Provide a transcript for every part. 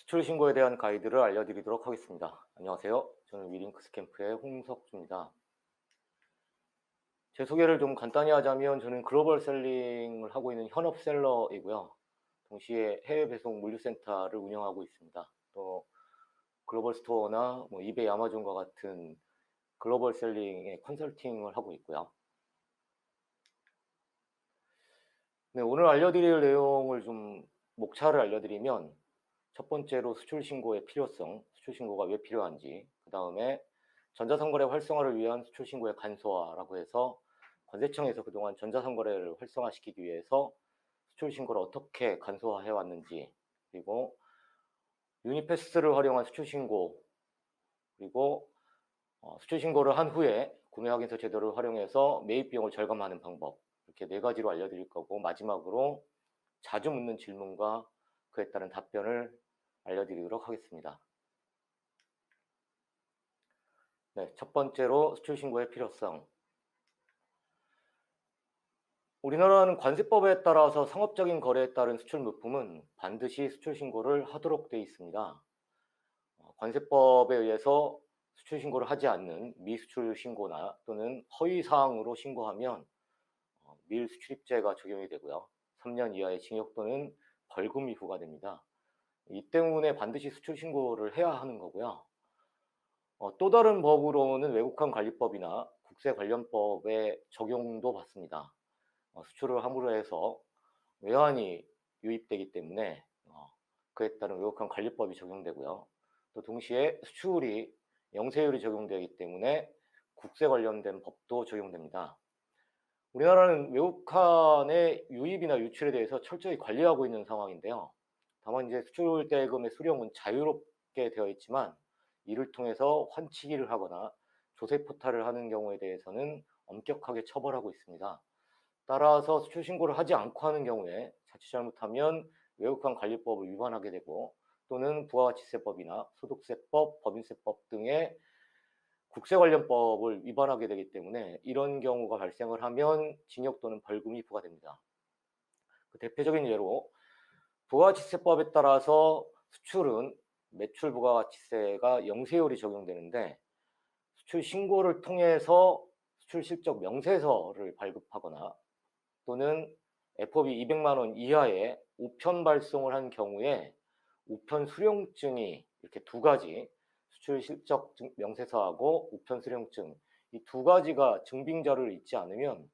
수출 신고에 대한 가이드를 알려드리도록 하겠습니다. 안녕하세요. 저는 위링크스 캠프의 홍석주입니다. 제 소개를 좀 간단히 하자면 저는 글로벌 셀링을 하고 있는 현업 셀러이고요. 동시에 해외 배송 물류센터를 운영하고 있습니다. 또 글로벌 스토어나 이베이, 아마존과 같은 글로벌 셀링의 컨설팅을 하고 있고요. 네, 오늘 알려드릴 내용을 좀 목차를 알려드리면 첫 번째로 수출 신고의 필요성, 수출 신고가 왜 필요한지, 그 다음에 전자상거래 활성화를 위한 수출 신고의 간소화라고 해서 관세청에서 그동안 전자상거래를 활성화시키기 위해서 수출 신고를 어떻게 간소화해 왔는지, 그리고 유니패스를 활용한 수출 신고, 그리고 수출 신고를 한 후에 구매 확인서 제도를 활용해서 매입 비용을 절감하는 방법, 이렇게 네 가지로 알려드릴 거고, 마지막으로 자주 묻는 질문과 그에 따른 답변을 알려드리도록 하겠습니다. 네, 첫 번째로 수출 신고의 필요성. 우리나라는 관세법에 따라서 상업적인 거래에 따른 수출 물품은 반드시 수출 신고를 하도록 되어 있습니다. 관세법에 의해서 수출 신고를 하지 않는 미수출 신고나 또는 허위 사항으로 신고하면 밀수출입죄가 적용이 되고요. 3년 이하의 징역 또는 벌금이 부과됩니다. 이 때문에 반드시 수출 신고를 해야 하는 거고요. 또 다른 법으로는 외국환 관리법이나 국세 관련법의 적용도 받습니다. 수출을 함으로 해서 외환이 유입되기 때문에 그에 따른 외국환 관리법이 적용되고요. 또 동시에 수출이 영세율이 적용되기 때문에 국세 관련된 법도 적용됩니다. 우리나라는 외국환의 유입이나 유출에 대해서 철저히 관리하고 있는 상황인데요. 다만 이제 수출 대금의 수령은 자유롭게 되어 있지만 이를 통해서 환치기를 하거나 조세 포탈을 하는 경우에 대해서는 엄격하게 처벌하고 있습니다. 따라서 수출 신고를 하지 않고 하는 경우에 자칫 잘못하면 외국환 관리법을 위반하게 되고, 또는 부가가치세법이나 소득세법, 법인세법 등의 국세 관련법을 위반하게 되기 때문에 이런 경우가 발생을 하면 징역 또는 벌금이 부과됩니다. 그 대표적인 예로 부가가치세법에 따라서 수출은 매출 부가가치세가 영세율이 적용되는데, 수출 신고를 통해서 수출 실적 명세서를 발급하거나 또는 FOB 200만 원 이하의 우편 발송을 한 경우에 우편 수령증이, 이렇게 두 가지, 수출 실적 명세서하고 우편 수령증, 이 두 가지가 증빙 자료를 있지 않으면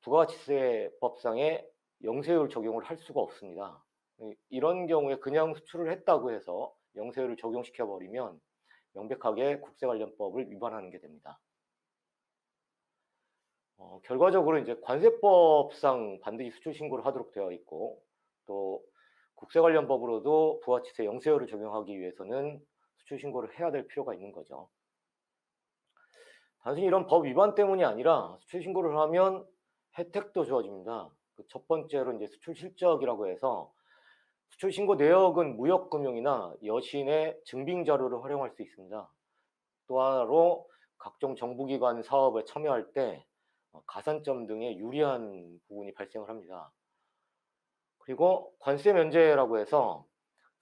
부가가치세법상의 영세율 적용을 할 수가 없습니다. 이런 경우에 그냥 수출을 했다고 해서 영세율을 적용시켜 버리면 명백하게 국세 관련법을 위반하는 게 됩니다. 결과적으로 이제 관세법상 반드시 수출 신고를 하도록 되어 있고, 또 국세 관련 법으로도 부가가치세 영세율을 적용하기 위해서는 수출 신고를 해야 될 필요가 있는 거죠. 단순히 이런 법 위반 때문이 아니라 수출 신고를 하면 혜택도 주어집니다. 그 첫 번째로 이제 수출 실적이라고 해서 수출 신고 내역은 무역금융이나 여신의 증빙 자료를 활용할 수 있습니다. 또 하나로 각종 정부기관 사업에 참여할 때 가산점 등의 유리한 부분이 발생을 합니다. 그리고 관세 면제라고 해서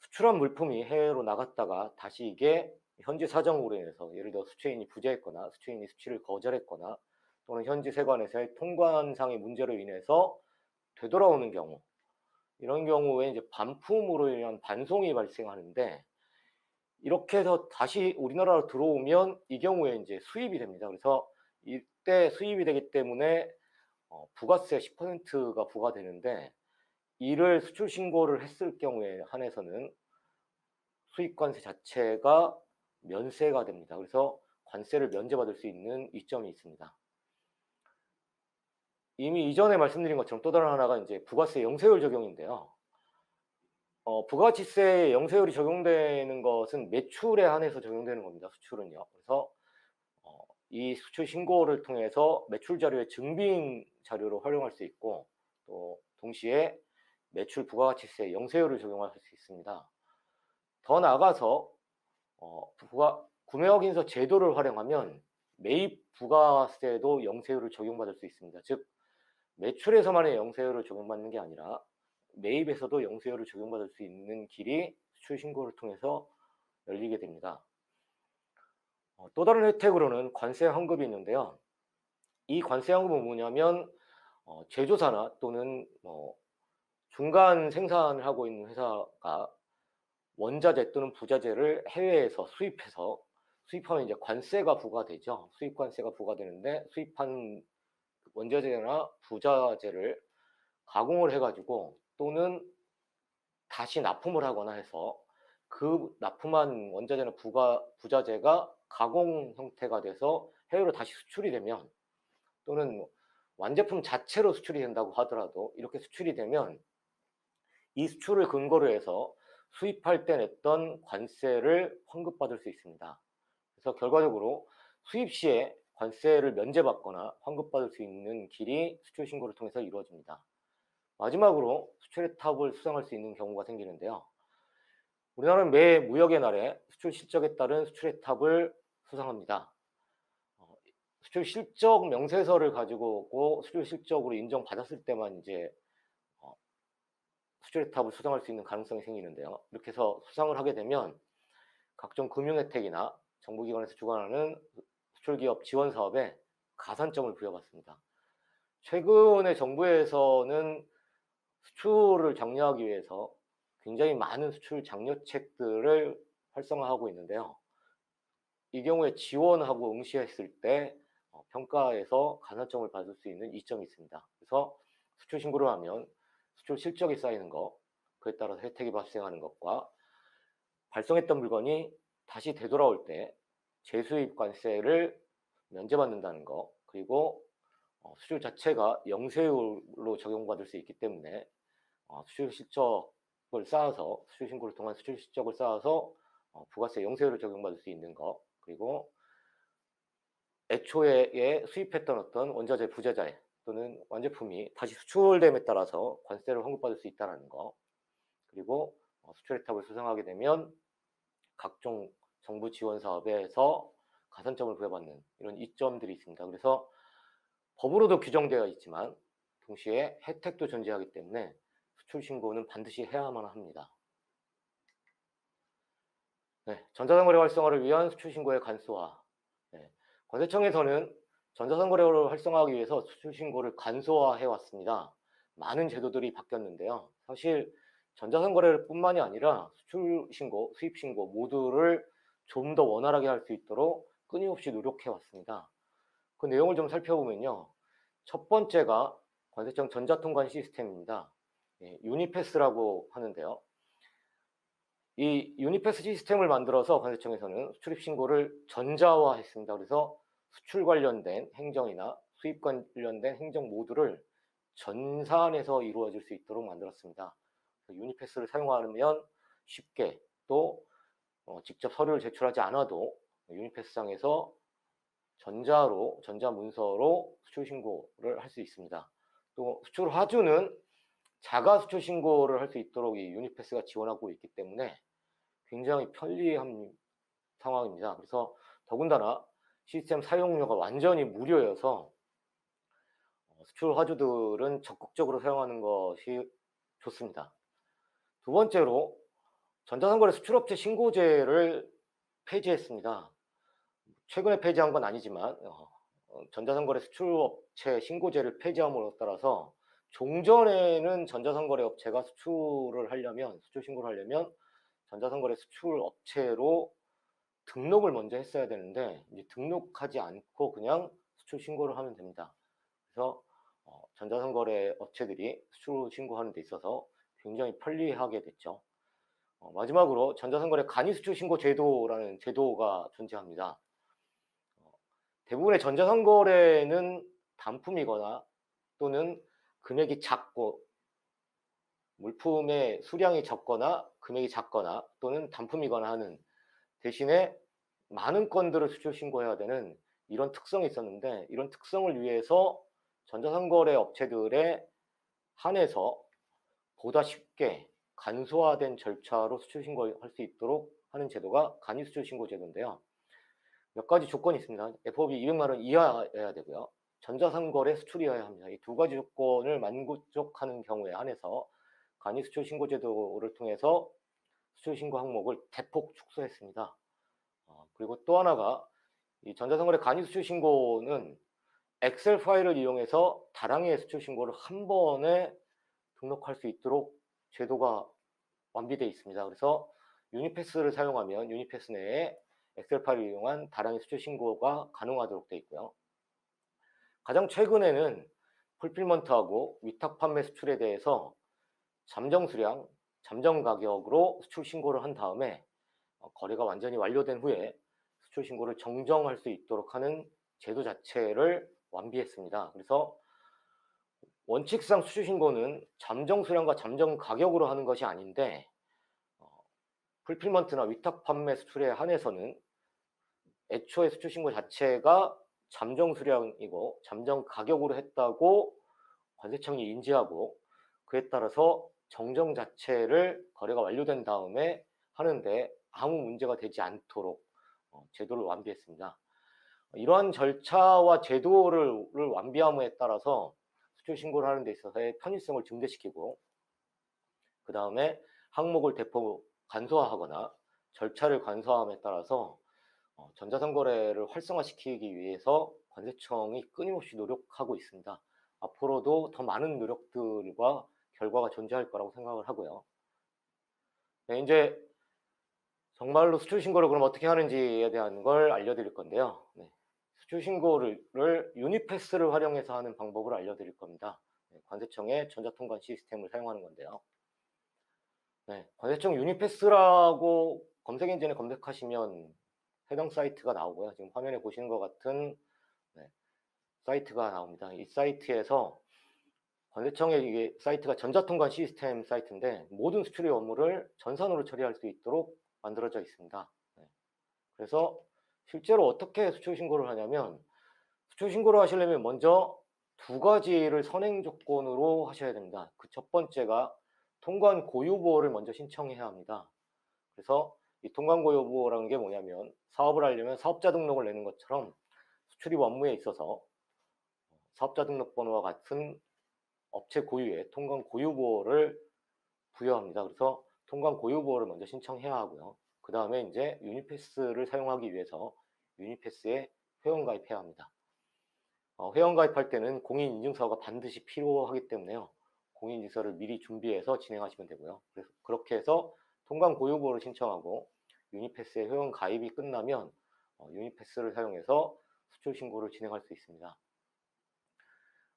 수출한 물품이 해외로 나갔다가 다시 이게 현지 사정으로 인해서, 예를 들어 수취인이 부재했거나 수취인이 수취를 거절했거나 또는 현지 세관에서의 통관상의 문제로 인해서 되돌아오는 경우, 이런 경우에 이제 반품으로 인한 반송이 발생하는데, 이렇게 해서 다시 우리나라로 들어오면 이 경우에 이제 수입이 됩니다. 그래서 이때 수입이 되기 때문에 부가세 10%가 부과되는데, 이를 수출 신고를 했을 경우에 한해서는 수입관세 자체가 면세가 됩니다. 그래서 관세를 면제받을 수 있는 이점이 있습니다. 이미 이전에 말씀드린 것처럼 또 다른 하나가 이제 부가세 영세율 적용인데요. 부가가치세 영세율이 적용되는 것은 매출에 한해서 적용되는 겁니다. 수출은요. 그래서 이 수출 신고를 통해서 매출 자료의 증빙 자료로 활용할 수 있고, 또 동시에 매출 부가가치세 영세율을 적용할 수 있습니다. 더 나아가서 구매 확인서 제도를 활용하면 매입 부가세도 영세율을 적용받을 수 있습니다. 즉 매출에서만의 영세율을 적용받는 게 아니라 매입에서도 영세율을 적용받을 수 있는 길이 수출 신고를 통해서 열리게 됩니다. 또 다른 혜택으로는 관세 환급이 있는데요. 이 관세 환급은 뭐냐면 제조사나 또는 중간 생산을 하고 있는 회사가 원자재 또는 부자재를 해외에서 수입하면 이제 관세가 부과되죠. 수입 관세가 부과되는데 수입한 원자재나 부자재를 가공을 해가지고 또는 다시 납품을 하거나 해서 그 납품한 원자재나 부자재가 가공 형태가 돼서 해외로 다시 수출이 되면, 또는 완제품 자체로 수출이 된다고 하더라도 이렇게 수출이 되면 이 수출을 근거로 해서 수입할 때 냈던 관세를 환급받을 수 있습니다. 그래서 결과적으로 수입 시에 관세를 면제받거나 환급받을 수 있는 길이 수출 신고를 통해서 이루어집니다. 마지막으로 수출의 탑을 수상할 수 있는 경우가 생기는데요. 우리나라는 매 무역의 날에 수출 실적에 따른 수출의 탑을 수상합니다. 수출 실적 명세서를 가지고 오고 수출 실적으로 인정받았을 때만 이제 수출의 탑을 수상할 수 있는 가능성이 생기는데요. 이렇게 해서 수상을 하게 되면 각종 금융 혜택이나 정부기관에서 주관하는 수출기업 지원 사업에 가산점을 부여받습니다. 최근에 정부에서는 수출을 장려하기 위해서 굉장히 많은 수출 장려책들을 활성화하고 있는데요. 이 경우에 지원하고 응시했을 때 평가에서 가산점을 받을 수 있는 이점이 있습니다. 그래서 수출 신고를 하면 수출 실적이 쌓이는 것, 그에 따라서 혜택이 발생하는 것과 발송했던 물건이 다시 되돌아올 때 재수입 관세를 면제받는다는 것, 그리고 수출 자체가 영세율로 적용받을 수 있기 때문에 수출 실적을 쌓아서, 수출 신고를 통한 수출 실적을 쌓아서 부가세 영세율을 적용받을 수 있는 것, 그리고 애초에 수입했던 어떤 원자재, 부자재 또는 완제품이 다시 수출됨에 따라서 관세를 환급받을 수 있다는 거, 그리고 수출 혜택을 수상하게 되면 각종 정부 지원 사업에서 가산점을 부여받는 이런 이점들이 있습니다. 그래서 법으로도 규정되어 있지만 동시에 혜택도 존재하기 때문에 수출 신고는 반드시 해야만 합니다. 네, 전자상거래 활성화를 위한 수출 신고의 간소화. 네, 관세청에서는 전자상거래를 활성화하기 위해서 수출 신고를 간소화해 왔습니다. 많은 제도들이 바뀌었는데요. 사실 전자상거래를 뿐만이 아니라 수출 신고, 수입 신고 모두를 좀 더 원활하게 할 수 있도록 끊임없이 노력해 왔습니다. 그 내용을 좀 살펴보면요. 첫 번째가 관세청 전자통관 시스템입니다. 유니패스라고 하는데요. 이 유니패스 시스템을 만들어서 관세청에서는 수출입 신고를 전자화했습니다. 그래서 수출 관련된 행정이나 수입 관련된 행정 모두를 전산에서 이루어질 수 있도록 만들었습니다. 유니패스를 사용하면 쉽게, 또 직접 서류를 제출하지 않아도 유니패스상에서 전자문서로 수출 신고를 할 수 있습니다. 또 수출 화주는 자가 수출 신고를 할 수 있도록 이 유니패스가 지원하고 있기 때문에 굉장히 편리한 상황입니다. 그래서 더군다나 시스템 사용료가 완전히 무료여서 수출 화주들은 적극적으로 사용하는 것이 좋습니다. 두 번째로 전자상거래 수출업체 신고제를 폐지했습니다. 최근에 폐지한 건 아니지만 전자상거래 수출업체 신고제를 폐지함으로 따라서 종전에는 전자상거래 업체가 수출 신고를 하려면 전자상거래 수출업체로 등록을 먼저 했어야 되는데 이제 등록하지 않고 그냥 수출 신고를 하면 됩니다. 그래서 전자상거래 업체들이 수출 신고하는 데 있어서 굉장히 편리하게 됐죠. 마지막으로 전자상거래 간이수출 신고 제도라는 제도가 존재합니다. 대부분의 전자상거래는 단품이거나 또는 금액이 작고 물품의 수량이 적거나 금액이 작거나 또는 단품이거나 하는, 대신에 많은 건들을 수출 신고해야 되는 이런 특성이 있었는데, 이런 특성을 위해서 전자상거래 업체들에 한해서 보다 쉽게 간소화된 절차로 수출 신고할 수 있도록 하는 제도가 간이수출 신고 제도인데요. 몇 가지 조건이 있습니다. FOB 200만 원 이하여야 되고요. 전자상거래 수출이어야 합니다. 이 두 가지 조건을 만족하는 경우에 한해서 간이수출 신고 제도를 통해서 수출 신고 항목을 대폭 축소했습니다. 그리고 또 하나가 이 전자상거래 간이 수출 신고는 엑셀 파일을 이용해서 다량의 수출 신고를 한 번에 등록할 수 있도록 제도가 완비되어 있습니다. 그래서 유니패스를 사용하면 유니패스 내에 엑셀 파일을 이용한 다량의 수출 신고가 가능하도록 되어 있고요. 가장 최근에는 풀필먼트하고 위탁 판매 수출에 대해서 잠정 수량, 잠정 가격으로 수출 신고를 한 다음에 거래가 완전히 완료된 후에 수출 신고를 정정할 수 있도록 하는 제도 자체를 완비했습니다. 그래서 원칙상 수출 신고는 잠정 수량과 잠정 가격으로 하는 것이 아닌데 풀필먼트나 위탁 판매 수출에 한해서는 애초에 수출 신고 자체가 잠정 수량이고 잠정 가격으로 했다고 관세청이 인지하고 그에 따라서 정정 자체를 거래가 완료된 다음에 하는데 아무 문제가 되지 않도록 제도를 완비했습니다. 이러한 절차와 제도를 완비함에 따라서 수출 신고를 하는 데 있어서의 편의성을 증대시키고 그 다음에 항목을 대폭 간소화하거나 절차를 간소화함에 따라서 전자상거래를 활성화시키기 위해서 관세청이 끊임없이 노력하고 있습니다. 앞으로도 더 많은 노력들과 결과가 존재할 거라고 생각을 하고요. 네, 이제 정말로 수출 신고를 그럼 어떻게 하는지에 대한 걸 알려드릴 건데요. 네, 수출 신고를 유니패스를 활용해서 하는 방법을 알려드릴 겁니다. 네, 관세청의 전자통관 시스템을 사용하는 건데요. 네, 관세청 유니패스라고 검색 엔진에 검색하시면 해당 사이트가 나오고요. 지금 화면에 보시는 것 같은 사이트가 나옵니다. 이 사이트에서 관세청의 이게 사이트가 전자통관 시스템 사이트인데 모든 수출의 업무를 전산으로 처리할 수 있도록 만들어져 있습니다. 그래서 실제로 어떻게 수출 신고를 하냐면 수출 신고를 하시려면 먼저 두 가지를 선행 조건으로 하셔야 됩니다. 그 첫 번째가 통관 고유 보호를 먼저 신청해야 합니다. 그래서 이 통관 고유 보호라는 게 뭐냐면 사업을 하려면 사업자 등록을 내는 것처럼 수출입 업무에 있어서 사업자 등록번호와 같은 업체 고유의 통관 고유 보호를 부여합니다. 그래서 통관 고유 보호를 먼저 신청해야 하고요. 그 다음에 이제 유니패스를 사용하기 위해서 유니패스에 회원 가입해야 합니다. 회원 가입할 때는 공인인증서가 반드시 필요하기 때문에요. 공인인증서를 미리 준비해서 진행하시면 되고요. 그래서 그렇게 해서 통관 고유 보호를 신청하고 유니패스에 회원 가입이 끝나면 유니패스를 사용해서 수출 신고를 진행할 수 있습니다.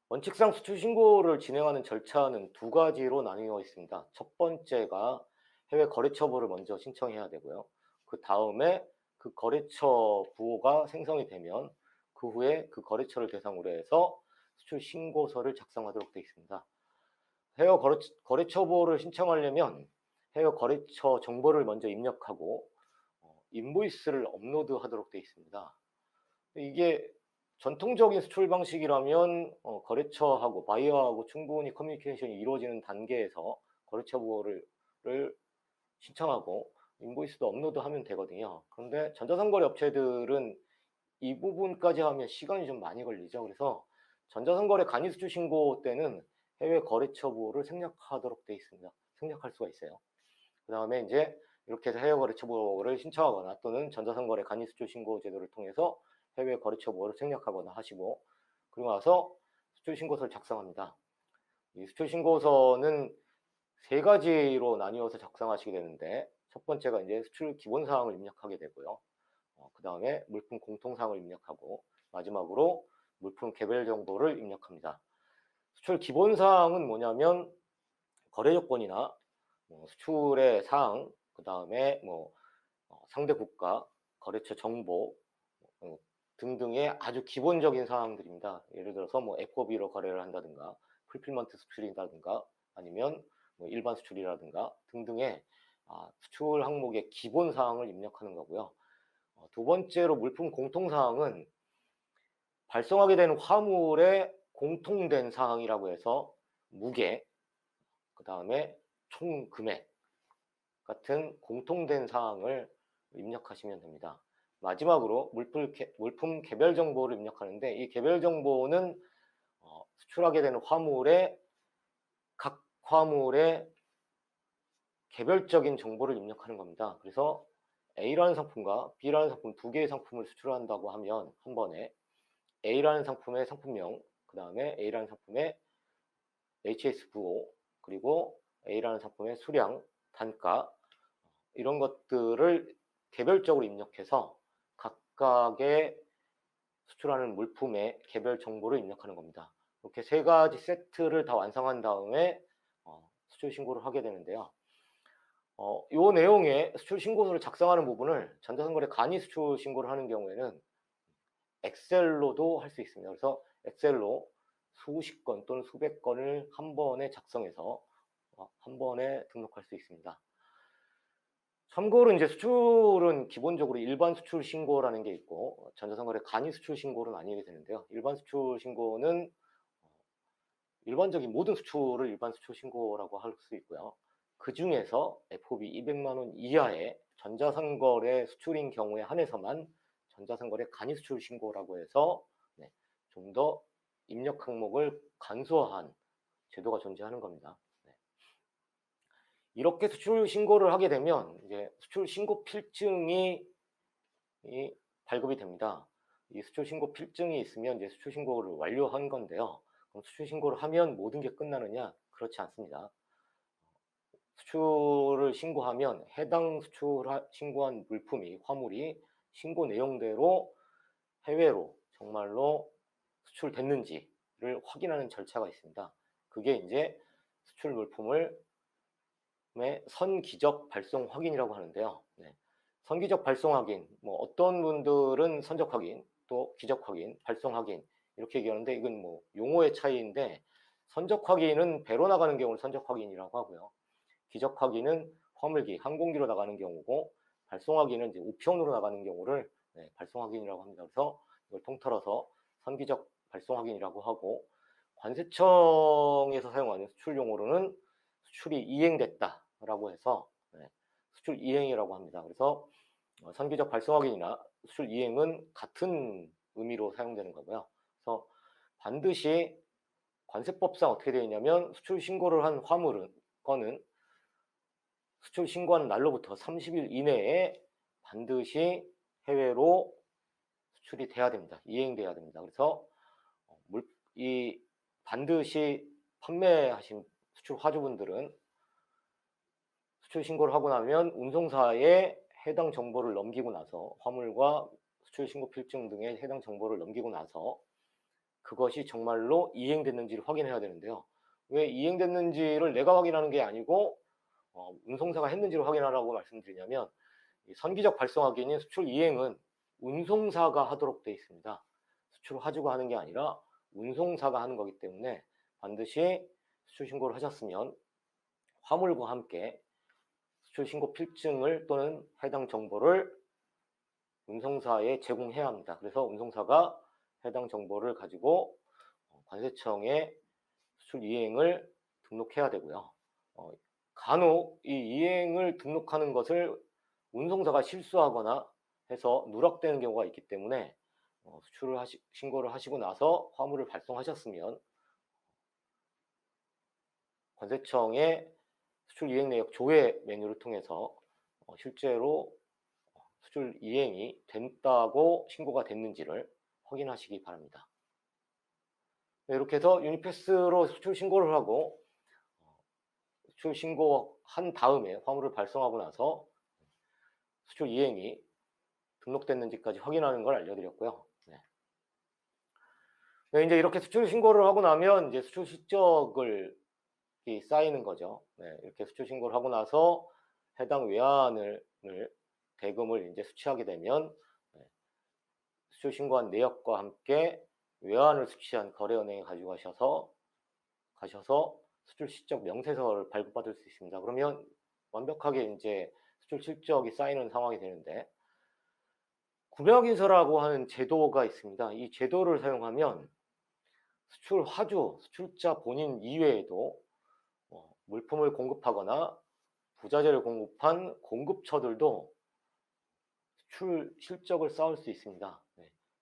원칙상 수출 신고를 진행하는 절차는 두 가지로 나뉘어 있습니다. 첫 번째가 해외 거래처 부호를 먼저 신청해야 되고요. 그 다음에 그 거래처 부호가 생성이 되면 그 후에 그 거래처를 대상으로 해서 수출 신고서를 작성하도록 되어 있습니다. 해외 거래처 부호를 신청하려면 해외 거래처 정보를 먼저 입력하고 인보이스를 업로드하도록 되어 있습니다. 이게 전통적인 수출 방식이라면 거래처하고 바이어하고 충분히 커뮤니케이션이 이루어지는 단계에서 거래처 부호를 신청하고 인보이스도 업로드하면 되거든요. 그런데 전자상거래 업체들은 이 부분까지 하면 시간이 좀 많이 걸리죠. 그래서 전자상거래 간이 수출 신고 때는 해외 거래처 부호를 생략하도록 되어 있습니다. 생략할 수가 있어요. 그 다음에 이제 이렇게 해서 해외 거래처 부호를 신청하거나 또는 전자상거래 간이 수출 신고 제도를 통해서 해외 거래처 부호를 생략하거나 하시고 그리고 나서 수출 신고서를 작성합니다. 이 수출 신고서는 세 가지로 나뉘어서 작성하시게 되는데 첫 번째가 이제 수출 기본 사항을 입력하게 되고요. 그 다음에 물품 공통 사항을 입력하고 마지막으로 물품 개별 정보를 입력합니다. 수출 기본 사항은 뭐냐면 거래 조건이나 수출의 사항, 그 다음에 상대 국가, 거래처 정보 등등의 아주 기본적인 사항들입니다. 예를 들어서 FOB로 거래를 한다든가 풀필먼트 수출이라든가 아니면 일반 수출이라든가 등등의 수출 항목의 기본 사항을 입력하는 거고요. 두 번째로 물품 공통 사항은 발송하게 되는 화물의 공통된 사항이라고 해서 무게, 그 다음에 총 금액 같은 공통된 사항을 입력하시면 됩니다. 마지막으로 물품 개별 정보를 입력하는데 이 개별 정보는 수출하게 되는 화물의 각 화물의 개별적인 정보를 입력하는 겁니다. 그래서 A라는 상품과 B라는 상품 두 개의 상품을 수출한다고 하면 한 번에 A라는 상품의 상품명, 그 다음에 A라는 상품의 HSVO, 그리고 A라는 상품의 수량, 단가 이런 것들을 개별적으로 입력해서 각각의 수출하는 물품의 개별 정보를 입력하는 겁니다. 이렇게 세 가지 세트를 다 완성한 다음에 수출 신고를 하게 되는데요. 이 내용의 수출 신고서를 작성하는 부분을 전자상거래 간이 수출 신고를 하는 경우에는 엑셀로도 할 수 있습니다. 그래서 엑셀로 수십 건 또는 수백 건을 한 번에 작성해서 한 번에 등록할 수 있습니다. 참고로 이제 수출은 기본적으로 일반 수출 신고라는 게 있고 전자상거래 간이 수출 신고는 아니게 되는데요. 일반 수출 신고는 일반적인 모든 수출을 일반 수출 신고라고 할 수 있고요. 그 중에서 FOB 200만 원 이하의 전자상거래 수출인 경우에 한해서만 전자상거래 간이 수출 신고라고 해서 좀 더 입력 항목을 간소화한 제도가 존재하는 겁니다. 이렇게 수출 신고를 하게 되면 이제 수출 신고 필증이 발급이 됩니다. 이 수출 신고 필증이 있으면 이제 수출 신고를 완료한 건데요. 그럼 수출 신고를 하면 모든 게 끝나느냐? 그렇지 않습니다. 수출을 신고하면 해당 신고한 물품이 화물이 신고 내용대로 해외로 정말로 수출됐는지를 확인하는 절차가 있습니다. 그게 이제 수출 물품을 선기적 발송 확인이라고 하는데요. 선기적 발송 확인, 뭐 어떤 분들은 선적 확인, 또 기적 확인, 발송 확인 이렇게 얘기하는데 이건 뭐 용어의 차이인데 선적 확인은 배로 나가는 경우를 선적 확인이라고 하고요. 기적 확인은 화물기, 항공기로 나가는 경우고 발송 확인은 이제 우편으로 나가는 경우를 발송 확인이라고 합니다. 그래서 이걸 통틀어서 선기적 발송 확인이라고 하고 관세청에서 사용하는 수출 용어로는 수출이 이행됐다라고 해서 수출 이행이라고 합니다. 그래서 선기적 발송 확인이나 수출 이행은 같은 의미로 사용되는 거고요. 그래서 반드시 관세법상 어떻게 되어 있냐면 수출 신고를 한 건은 수출 신고하는 날로부터 30일 이내에 반드시 해외로 수출이 돼야 됩니다. 이행돼야 됩니다. 그래서 반드시 판매하신 수출 화주분들은 수출 신고를 하고 나면 운송사에 해당 정보를 넘기고 나서 화물과 수출 신고 필증 등의 해당 정보를 넘기고 나서 그것이 정말로 이행됐는지를 확인해야 되는데요. 왜 이행됐는지를 내가 확인하는 게 아니고 운송사가 했는지를 확인하라고 말씀드리냐면 선기적 발송 확인인 수출 이행은 운송사가 하도록 되어 있습니다. 수출 화주가 하는 게 아니라 운송사가 하는 거기 때문에 반드시 수출 신고를 하셨으면 화물과 함께 수출 신고 필증을 또는 해당 정보를 운송사에 제공해야 합니다. 그래서 운송사가 해당 정보를 가지고 관세청에 수출 이행을 등록해야 되고요. 간혹 이 이행을 등록하는 것을 운송사가 실수하거나 해서 누락되는 경우가 있기 때문에 신고를 하시고 나서 화물을 발송하셨으면 관세청의 수출 이행 내역 조회 메뉴를 통해서 실제로 수출 이행이 됐다고 신고가 됐는지를 확인하시기 바랍니다. 이렇게 해서 유니패스로 수출 신고를 하고 수출 신고한 다음에 화물을 발송하고 나서 수출 이행이 등록됐는지까지 확인하는 걸 알려드렸고요. 이제 이렇게 수출 신고를 하고 나면 이제 수출 실적을 쌓이는 거죠. 이렇게 수출 신고를 하고 나서 해당 외환을 대금을 이제 수취하게 되면 수출 신고한 내역과 함께 외환을 수취한 거래은행에 가지고 가셔서 수출 실적 명세서를 발급받을 수 있습니다. 그러면 완벽하게 이제 수출 실적이 쌓이는 상황이 되는데 구매확인서라고 하는 제도가 있습니다. 이 제도를 사용하면 수출 화주, 수출자 본인 이외에도 물품을 공급하거나 부자재를 공급한 공급처들도 수출 실적을 쌓을 수 있습니다.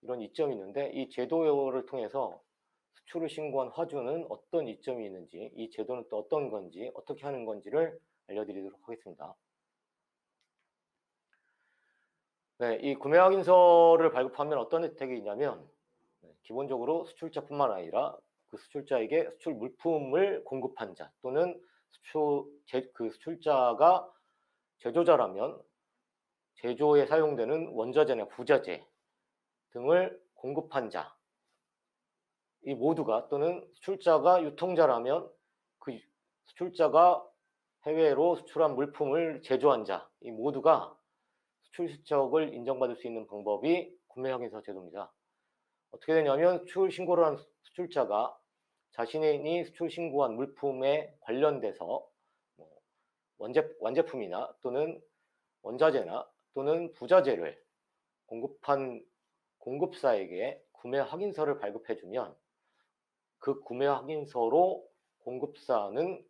이런 이점이 있는데 이 제도를 통해서 수출을 신고한 화주는 어떤 이점이 있는지, 이 제도는 또 어떤 건지, 어떻게 하는 건지를 알려드리도록 하겠습니다. 네, 이 구매 확인서를 발급하면 어떤 혜택이 있냐면 기본적으로 수출자뿐만 아니라 그 수출자에게 수출 물품을 공급한 자 또는 그 수출자가 제조자라면 제조에 사용되는 원자재나 부자재 등을 공급한 자, 이 모두가 또는 수출자가 유통자라면 그 수출자가 해외로 수출한 물품을 제조한 자, 이 모두가 수출 실적을 인정받을 수 있는 방법이 구매 확인서 제도입니다. 어떻게 되냐면 수출 신고를 한 수출자가 자신이 수출 신고한 물품에 관련돼서 완제품이나 또는 원자재나 또는 부자재를 공급한 공급사에게 구매 확인서를 발급해주면 그 구매 확인서로 공급사는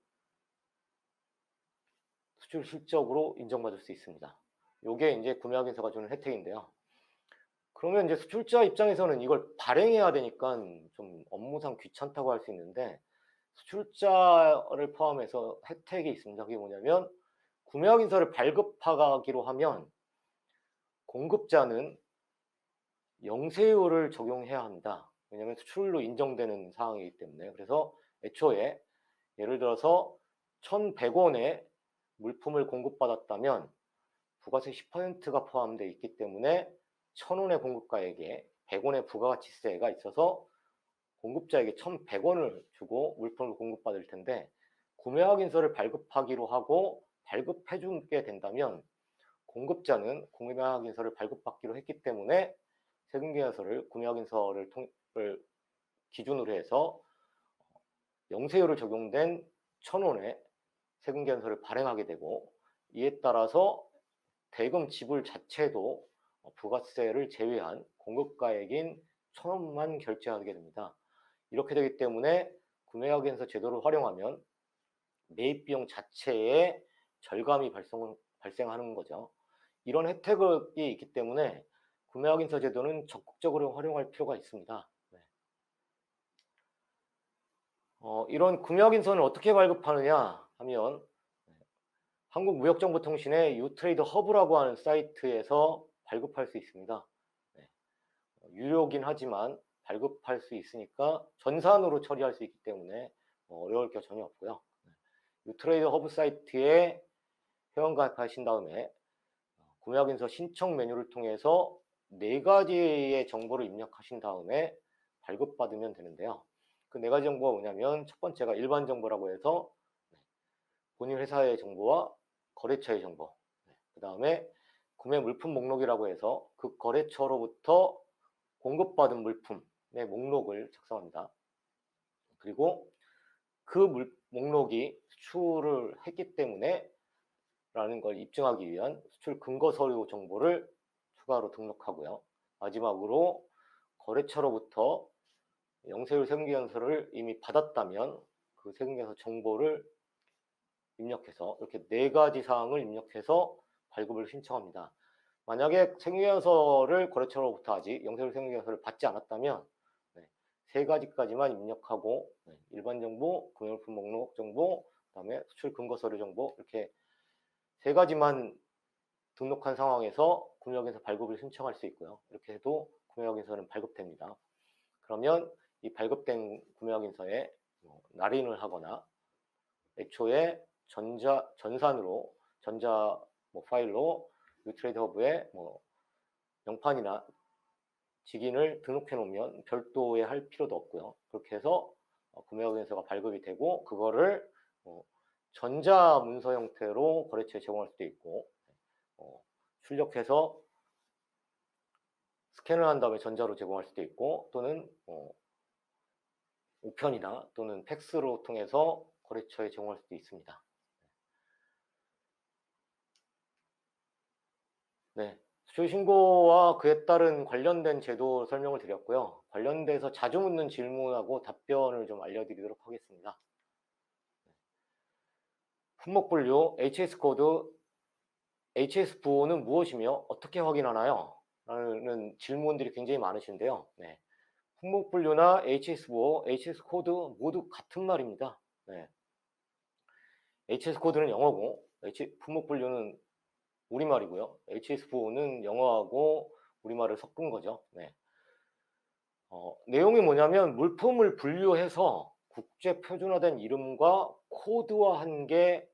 수출 실적으로 인정받을 수 있습니다. 이게 이제 구매 확인서가 주는 혜택인데요. 그러면 이제 수출자 입장에서는 이걸 발행해야 되니까 좀 업무상 귀찮다고 할 수 있는데 수출자를 포함해서 혜택이 있습니다. 그게 뭐냐면 구매 확인서를 발급하기로 하면 공급자는 영세율을 적용해야 합니다. 왜냐하면 수출로 인정되는 사항이기 때문에. 그래서 애초에 예를 들어서 1,100원에 물품을 공급받았다면 부가세 10%가 포함되어 있기 때문에 1,000원의 공급가에게 100원의 부가가치세가 있어서 공급자에게 1,100원을 주고 물품을 공급받을 텐데 구매 확인서를 발급하기로 하고 발급해주게 된다면 공급자는 구매 확인서를 발급받기로 했기 때문에 세금계약서를 구매 확인서를 기준으로 해서 영세율을 적용된 1,000원의 세금계약서를 발행하게 되고 이에 따라서 대금 지불 자체도 부가세를 제외한 공급가액인 1,000원만 결제하게 됩니다. 이렇게 되기 때문에 구매 확인서 제도를 활용하면 매입 비용 자체에 절감이 발생하는 거죠. 이런 혜택이 있기 때문에 구매 확인서 제도는 적극적으로 활용할 필요가 있습니다. 네. 이런 구매 확인서는 어떻게 발급하느냐 하면 한국무역정보통신의 유트레이드 허브라고 하는 사이트에서 발급할 수 있습니다. 네. 유료긴 하지만 발급할 수 있으니까 전산으로 처리할 수 있기 때문에 어려울 게 전혀 없고요. 유트레이드 허브 사이트에 회원가입하신 다음에 구매 확인서 신청 메뉴를 통해서 4가지의 정보를 입력하신 다음에 발급받으면 되는데요. 그 4가지 정보가 뭐냐면 첫 번째가 일반 정보라고 해서 본인 회사의 정보와 거래처의 정보, 그 다음에 구매 물품 목록이라고 해서 그 거래처로부터 공급받은 물품의 목록을 작성합니다. 그리고 그 목록이 수출을 했기 때문에 라는 걸 입증하기 위한 수출 근거 서류 정보를 추가로 등록하고요. 마지막으로 거래처로부터 영세율 세금계산서를 이미 받았다면 그 세금계산서 정보를 입력해서 이렇게 4가지 사항을 입력해서 발급을 신청합니다. 만약에 세금계산서를 거래처로부터 아직 영세율 세금계산서를 받지 않았다면 3가지까지만 입력하고 일반 정보, 구매물품 목록 정보, 그다음에 수출 근거 서류 정보 이렇게 3가지만 등록한 상황에서 구매확인서 발급을 신청할 수 있고요. 이렇게 해도 구매확인서는 발급됩니다. 그러면 이 발급된 구매확인서에 날인을 하거나 애초에 전산으로 전자 파일로 유트레이드 허브에 명판이나 직인을 등록해 놓으면 별도의 할 필요도 없고요. 그렇게 해서 구매확인서가 발급이 되고 그거를 전자 문서 형태로 거래처에 제공할 수도 있고 출력해서 스캔을 한 다음에 전자로 제공할 수도 있고 또는 우편이나 또는 팩스로 통해서 거래처에 제공할 수도 있습니다. 네, 수출 신고와 그에 따른 관련된 제도 설명을 드렸고요. 관련돼서 자주 묻는 질문하고 답변을 좀 알려드리도록 하겠습니다. 품목 분류, HS 코드, HS 부호는 무엇이며 어떻게 확인하나요? 라는 질문들이 굉장히 많으신데요. 네. 품목 분류나 HS 부호, HS 코드 모두 같은 말입니다. 네. HS 코드는 영어고 품목 분류는 우리말이고요. HSVO는 영어하고 우리말을 섞은 거죠. 네. 내용이 뭐냐면 물품을 분류해서 국제 표준화된 이름과 코드화한 게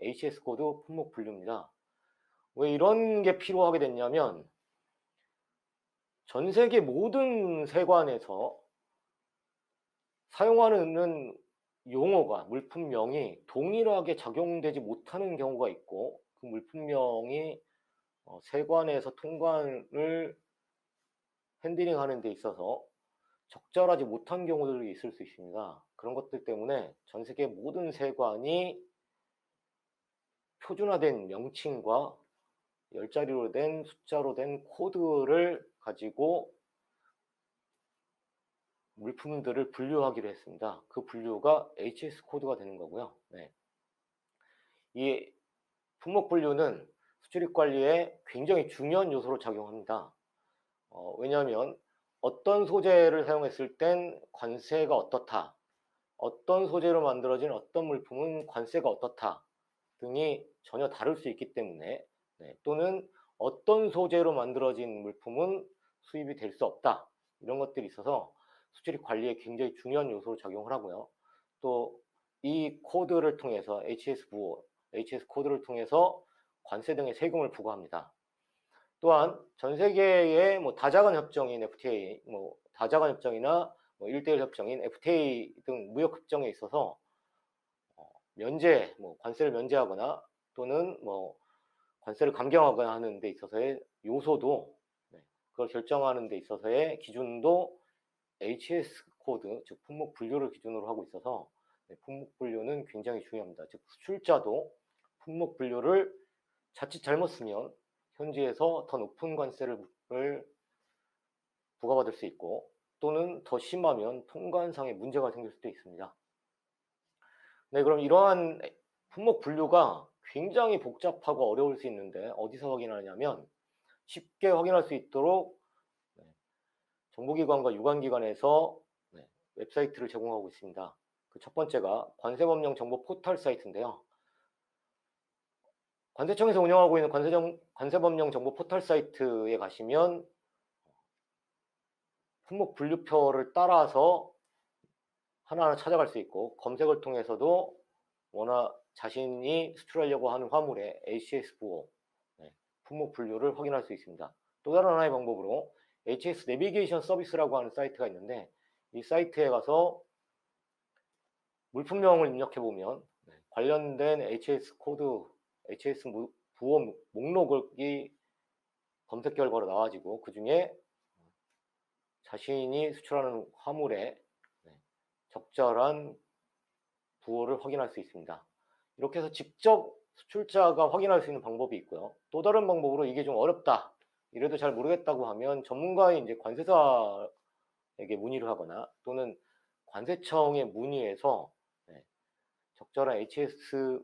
HS 코드 품목 분류입니다. 왜 이런 게 필요하게 됐냐면 전 세계 모든 세관에서 사용하는 용어가 물품명이 동일하게 적용되지 못하는 경우가 있고 그 물품명이 세관에서 통관을 핸들링하는 데 있어서 적절하지 못한 경우들이 있을 수 있습니다. 그런 것들 때문에 전 세계 모든 세관이 표준화된 명칭과 10자리로 된 숫자로 된 코드를 가지고 물품들을 분류하기로 했습니다. 그 분류가 HS 코드가 되는 거고요. 네. 이 품목 분류는 수출입 관리에 굉장히 중요한 요소로 작용합니다. 왜냐하면 어떤 소재를 사용했을 땐 관세가 어떻다, 어떤 소재로 만들어진 어떤 물품은 관세가 어떻다 등이 전혀 다를 수 있기 때문에 또는 어떤 소재로 만들어진 물품은 수입이 될 수 없다 이런 것들이 있어서 수출입 관리에 굉장히 중요한 요소로 작용을 하고요. 또 이 코드를 통해서 HS 코드를 통해서 관세 등의 세금을 부과합니다. 또한 전 세계의 다자간 협정인 FTA, 다자간 협정이나 1대1 협정인 FTA 등 무역 협정에 있어서 면제, 관세를 면제하거나 또는 관세를 감경하거나 하는 데 있어서의 요소도 그걸 결정하는 데 있어서의 기준도 HS 코드, 즉 품목 분류를 기준으로 하고 있어서 품목 분류는 굉장히 중요합니다. 즉 수출자도 품목 분류를 자칫 잘못 쓰면 현지에서 더 높은 관세를 부과받을 수 있고 또는 더 심하면 통관상의 문제가 생길 수도 있습니다. 네, 그럼 이러한 품목 분류가 굉장히 복잡하고 어려울 수 있는데 어디서 확인하냐면 쉽게 확인할 수 있도록 정보기관과 유관기관에서 웹사이트를 제공하고 있습니다. 그 첫 번째가 관세법령 정보 포털 사이트인데요. 관세청에서 운영하고 있는 관세법령 정보 포털 사이트에 가시면 품목 분류표를 따라서 하나하나 찾아갈 수 있고 검색을 통해서도 자신이 수출하려고 하는 화물의 HSVO 품목 분류를 확인할 수 있습니다. 또 다른 하나의 방법으로 HS 내비게이션 서비스라고 하는 사이트가 있는데 이 사이트에 가서 물품명을 입력해 보면 관련된 HS 코드, HS 부호 목록이 검색 결과로 나와지고 그 중에 자신이 수출하는 화물의 적절한 부호를 확인할 수 있습니다. 이렇게 해서 직접 수출자가 확인할 수 있는 방법이 있고요. 또 다른 방법으로 이게 좀 어렵다, 이래도 잘 모르겠다고 하면 전문가인 이제 관세사에게 문의를 하거나 또는 관세청에 문의해서 적절한 HS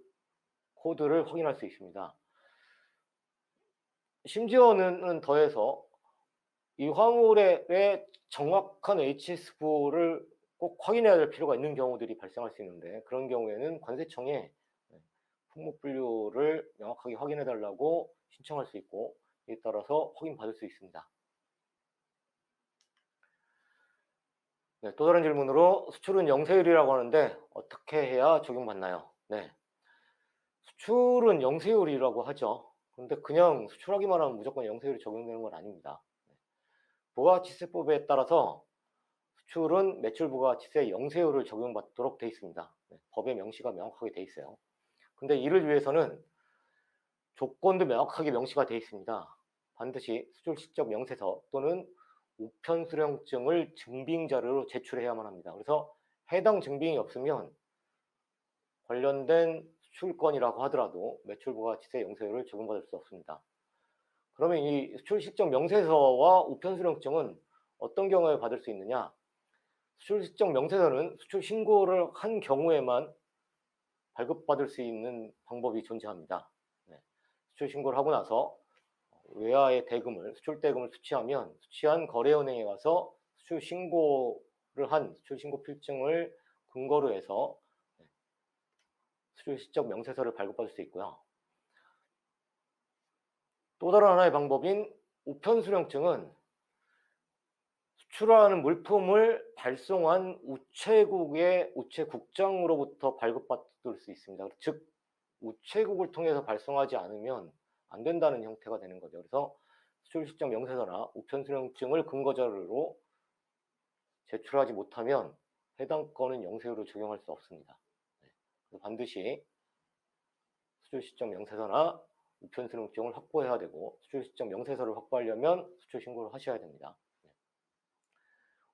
코드를 확인할 수 있습니다. 심지어는 더해서 이 화물의 정확한 HSVO를 꼭 확인해야 될 필요가 있는 경우들이 발생할 수 있는데 그런 경우에는 관세청에 품목 분류를 명확하게 확인해 달라고 신청할 수 있고 이에 따라서 확인받을 수 있습니다. 또 다른 질문으로 수출은 영세율이라고 하는데 어떻게 해야 적용받나요? 수출은 영세율이라고 하죠. 그런데 그냥 수출하기만 하면 무조건 영세율이 적용되는 건 아닙니다. 부가가치세법에 따라서 수출은 매출 부가가치세 영세율을 적용받도록 되어 있습니다. 법에 명시가 명확하게 되어 있어요. 근데 이를 위해서는 조건도 명확하게 명시가 되어 있습니다. 반드시 수출 실적 명세서 또는 우편 수령증을 증빙 자료로 제출해야만 합니다. 그래서 해당 증빙이 없으면 관련된 수출권이라고 하더라도 매출 부가가치세 영세율을 적용받을 수 없습니다. 그러면 이 수출 실적 명세서와 우편 수령증은 어떤 경우에 받을 수 있느냐? 수출 실적 명세서는 수출 신고를 한 경우에만 발급받을 수 있는 방법이 존재합니다. 수출 신고를 하고 나서 외화의 대금을, 수출 대금을 수취하면 수취한 거래은행에 가서 수출 신고를 한 수출 신고 필증을 근거로 해서 수출 실적 명세서를 발급받을 수 있고요. 또 다른 하나의 방법인 우편 수령증은 수출하는 물품을 발송한 우체국의 우체국장으로부터 발급받을 수 있습니다. 즉 우체국을 통해서 발송하지 않으면 안 된다는 형태가 되는 거죠. 그래서 수출 실적 명세서나 우편 수령증을 근거 자료로 제출하지 못하면 해당 건은 영세율을 적용할 수 없습니다. 그래서 반드시 수출 실적 명세서나 우편 수령증을 확보해야 되고, 수출 실적 명세서를 확보하려면 수출 신고를 하셔야 됩니다.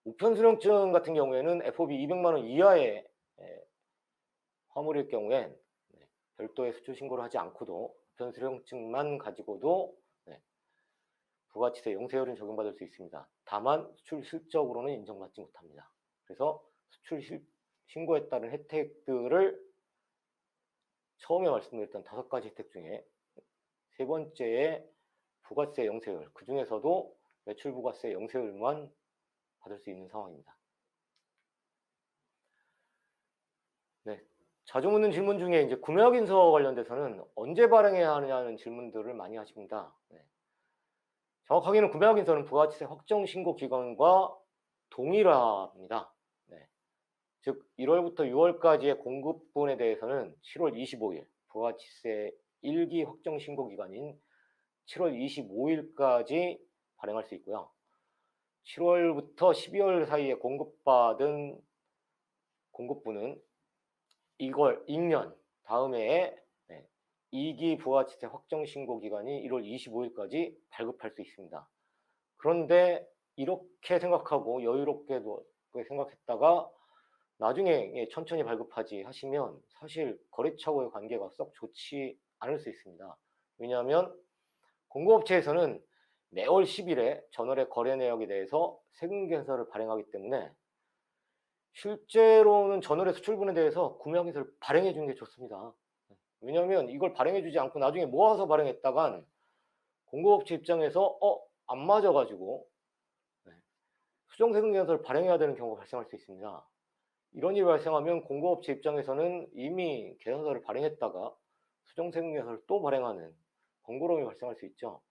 우편 수령증 같은 경우에는 FOB 200만 원 이하의 화물일 경우엔 별도의 수출 신고를 하지 않고도 우편 수령증만 가지고도 부가치세 영세율은 적용받을 수 있습니다. 다만 수출 실적으로는 인정받지 못합니다. 그래서 수출 신고에 따른 혜택들을 처음에 말씀드렸던 5가지 혜택 중에 세 번째의 부가세 영세율, 그 중에서도 매출 부가세 영세율만 받을 수 있는 상황입니다. 네, 자주 묻는 질문 중에 이제 구매 확인서 관련돼서는 언제 발행해야 하느냐는 질문들을 많이 하십니다. 정확하게는 구매 확인서는 부가치세 확정 신고 기간과 동일합니다. 즉 1월부터 6월까지의 공급분에 대해서는 7월 25일, 부가치세 1기 확정 신고 기간인 7월 25일까지 발행할 수 있고요. 7월부터 12월 사이에 공급받은 공급분은 이걸 2년 다음 해에 2기 부가치세 확정 신고 기간이 1월 25일까지 발급할 수 있습니다. 그런데 이렇게 생각하고 여유롭게 생각했다가 나중에 천천히 발급하지 하시면 사실 거래처와의 관계가 썩 좋지 않을 수 있습니다. 왜냐하면 공급업체에서는 매월 10일에 전월의 거래 내역에 대해서 세금 계산서를 발행하기 때문에 실제로는 전월의 수출분에 대해서 구매 확인서를 발행해 주는 게 좋습니다. 왜냐하면 이걸 발행해 주지 않고 나중에 모아서 발행했다간 공급업체 입장에서 안 맞아가지고 수정세금 계산서를 발행해야 되는 경우가 발생할 수 있습니다. 이런 일이 발생하면 공급업체 입장에서는 이미 계산서를 발행했다가 수정세금 계산서를 또 발행하는 번거로움이 발생할 수 있죠.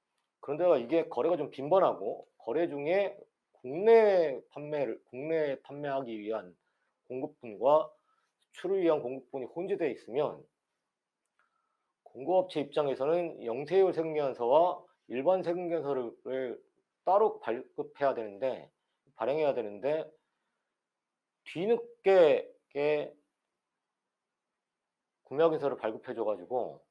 그런데다 이게 거래가 좀 빈번하고 거래 중에 국내 판매하기 위한 공급분과 수출을 위한 공급분이 혼재되어 있으면 공급업체 입장에서는 영세율 세금계산서와 일반 세금계산서를 따로 발행해야 되는데 뒤늦게 구매확인서를 발급해줘가지고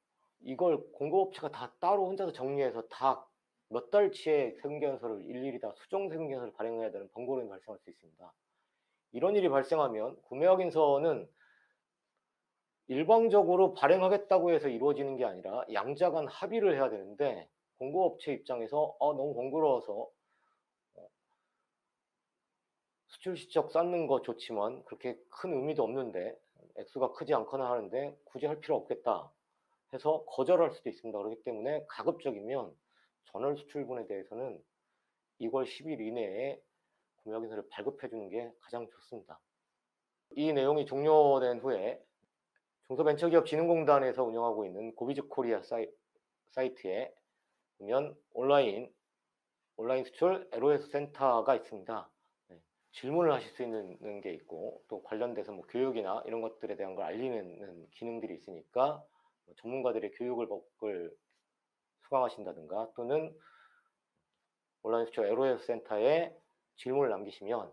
이걸 공급업체가 다 따로 혼자서 정리해서 다 몇 달치의 세금계산서를 일일이 다 수정세금계산서를 발행해야 되는 번거로움이 발생할 수 있습니다. 이런 일이 발생하면 구매확인서는 일방적으로 발행하겠다고 해서 이루어지는 게 아니라 양자 간 합의를 해야 되는데 공급업체 입장에서 너무 번거로워서 수출 실적 쌓는 거 좋지만 그렇게 큰 의미도 없는데 액수가 크지 않거나 하는데 굳이 할 필요 없겠다 해서 거절할 수도 있습니다. 그렇기 때문에 가급적이면 전월 수출분에 대해서는 2월 10일 이내에 구매 확인서를 발급해 주는 게 가장 좋습니다. 이 내용이 종료된 후에 중소벤처기업진흥공단에서 운영하고 있는 고비즈코리아 사이트에 보면 온라인 수출 LOS 센터가 있습니다. 질문을 하실 수 있는 게 있고 또 관련돼서 뭐 교육이나 이런 것들에 대한 걸 알리는 기능들이 있으니까 전문가들의 교육을 수강하신다든가 또는 온라인 수출 LOS 센터에 질문을 남기시면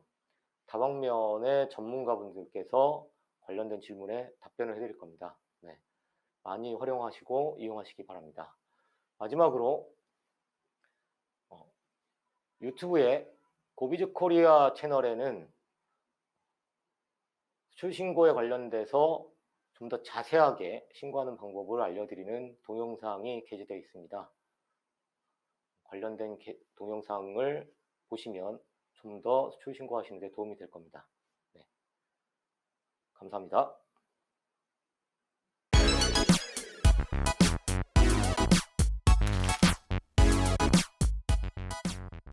다방면의 전문가분들께서 관련된 질문에 답변을 해드릴 겁니다. 많이 활용하시고 이용하시기 바랍니다. 마지막으로 유튜브에 고비즈코리아 채널에는 수출 신고에 관련돼서 좀 더 자세하게 신고하는 방법을 알려드리는 동영상이 게재되어 있습니다. 관련된 동영상을 보시면 좀 더 수출 신고하시는 데 도움이 될 겁니다. 감사합니다.